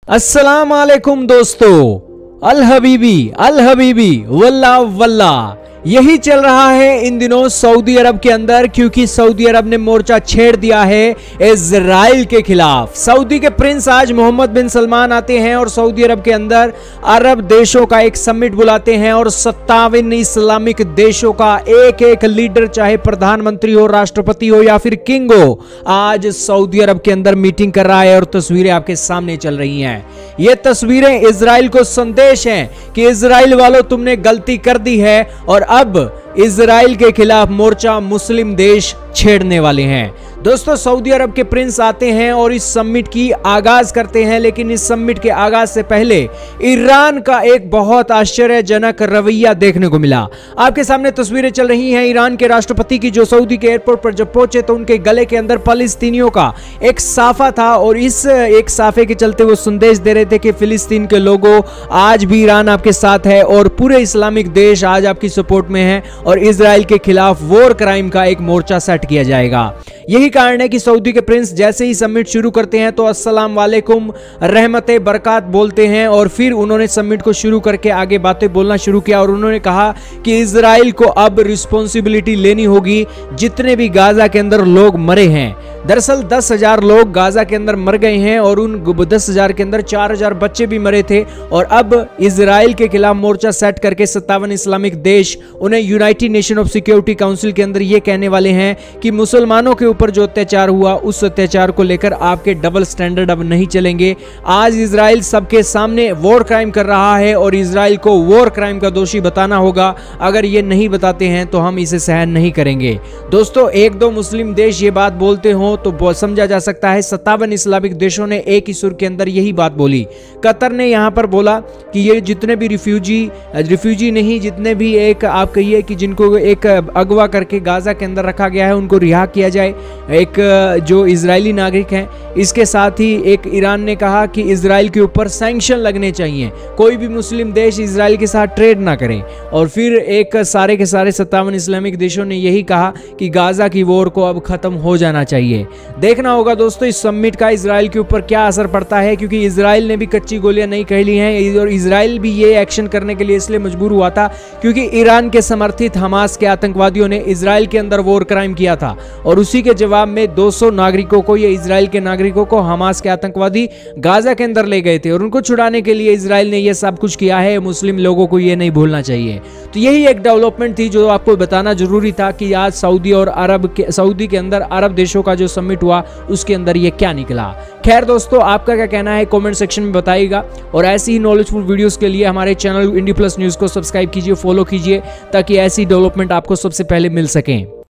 अस्सलाम वालेकुम दोस्तों, अल हबीबी वल्ला वल्ला यही चल रहा है इन दिनों सऊदी अरब के अंदर, क्योंकि सऊदी अरब ने मोर्चा छेड़ दिया है इजराइल के खिलाफ। सऊदी के प्रिंस आज मोहम्मद बिन सलमान आते हैं और सऊदी अरब के अंदर अरब देशों का एक समिट बुलाते हैं और 57 इस्लामिक देशों का एक एक लीडर, चाहे प्रधानमंत्री हो, राष्ट्रपति हो या फिर किंग हो, आज सऊदी अरब के अंदर मीटिंग कर रहा है और तस्वीरें आपके सामने चल रही हैं। ये तस्वीरें इजराइल को संदेश हैं कि इजराइल वालों, तुमने गलती कर दी है और अब इजराइल के खिलाफ मोर्चा मुस्लिम देश छेड़ने वाले हैं। दोस्तों, सऊदी अरब के प्रिंस आते हैं और इस समिट की आगाज करते हैं, लेकिन इस समिट के आगाज से पहले ईरान का एक बहुत आश्चर्यजनक रवैया देखने को मिला। आपके सामने तस्वीरें चल रही हैं ईरान के राष्ट्रपति की, जो सऊदी के एयरपोर्ट पर जब पहुंचे तो उनके गले के अंदर फलस्तीनियों का एक साफा था और इस एक साफे के चलते वो संदेश दे रहे थे कि फिलिस्तीन के लोगों, आज भी ईरान आपके साथ है और पूरे इस्लामिक देश आज आपकी सपोर्ट में है और इजराइल के खिलाफ वॉर क्राइम का एक मोर्चा सेट किया जाएगा। यही कारण है कि सऊदी के प्रिंस जैसे ही समिट शुरू करते हैं तो अस्सलाम वालेकुम, रहमते बरकात बोलते हैं और फिर उन्होंने समिट को शुरू करके आगे बातें बोलना शुरू किया और उन्होंने कहा कि इजराइल को अब रिस्पॉन्सिबिलिटी लेनी होगी जितने भी गाजा के अंदर लोग मरे हैं। दरअसल 10,000 लोग गाजा के अंदर मर गए हैं और उन 10,000 के अंदर 4,000 बच्चे भी मरे थे और अब इजराइल के खिलाफ मोर्चा सेट करके 57 इस्लामिक देश उन्हें United nation of security council के अंदर ये कहने वाले हैं कि मुसलमानों के ऊपर जो अत्याचार हुआ उस अत्याचार को लेकर आपके डबल स्टैंडर्ड अब नहीं चलेंगे। आज इजराइल सबके सामने वॉर क्राइम कर रहा है और इजराइल को वॉर क्राइम का दोषी बताना होगा। अगर ये नहीं बताते हैं तो हम इसे सहन नहीं करेंगे। दोस्तों, एक दो मुस्लिम देश ये बात बोलते हो तो समझा जा सकता है 57 इस्लामिक देशों ने एक ही सुर के अंदर यही बात बोली। कतर ने यहां पर बोला कि ये जितने भी रिफ्यूजी नहीं, जितने भी एक आप कहिए कि जिनको एक अगवा करके गाजा के अंदर रखा गया है उनको रिहा किया जाए, एक जो इजरायली नागरिक हैं। इसके साथ ही एक ईरान ने कहा कि इजराइल के ऊपर सैंक्शन लगने चाहिए, कोई भी मुस्लिम देश इजराइल के साथ ट्रेड ना करें। और फिर एक सारे के सारे 57 इस्लामिक देशों ने यही कहा कि गाजा की वॉर को अब खत्म हो जाना चाहिए। देखना होगा दोस्तों इस समिट का इजराइल के ऊपर क्या असर पड़ता है, क्योंकि इजराइल ने भी कच्ची गोलियां नहीं खेली हैं और इजराइल भी ये एक्शन करने के लिए इसलिए मजबूर हुआ था क्योंकि ईरान के समर्थित हमास के आतंकवादियों ने इजराइल के अंदर वॉर क्राइम किया था और उसी के जवाब में 200 नागरिकों को, ये इजराइल के नागरिकों को हमास के आतंकवादी गाजा के अंदर ले गए थे और उनको छुड़ाने के लिए इजराइल ने यह सब कुछ किया है। मुस्लिम लोगों को यह नहीं भूलना चाहिए। तो यही एक डेवलपमेंट थी जो आपको बताना जरूरी था कि आज सऊदी के अंदर अरब देशों का जो समिट हुआ उसके अंदर ये क्या निकला। खैर दोस्तों, आपका क्या कहना है कमेंट सेक्शन में बताइएगा और ऐसी ही नॉलेजफुल वीडियोस के लिए हमारे चैनल इंडी प्लस न्यूज़ को सब्सक्राइब कीजिए, फॉलो कीजिए ताकि ऐसी डेवलपमेंट आपको सबसे पहले मिल सकें।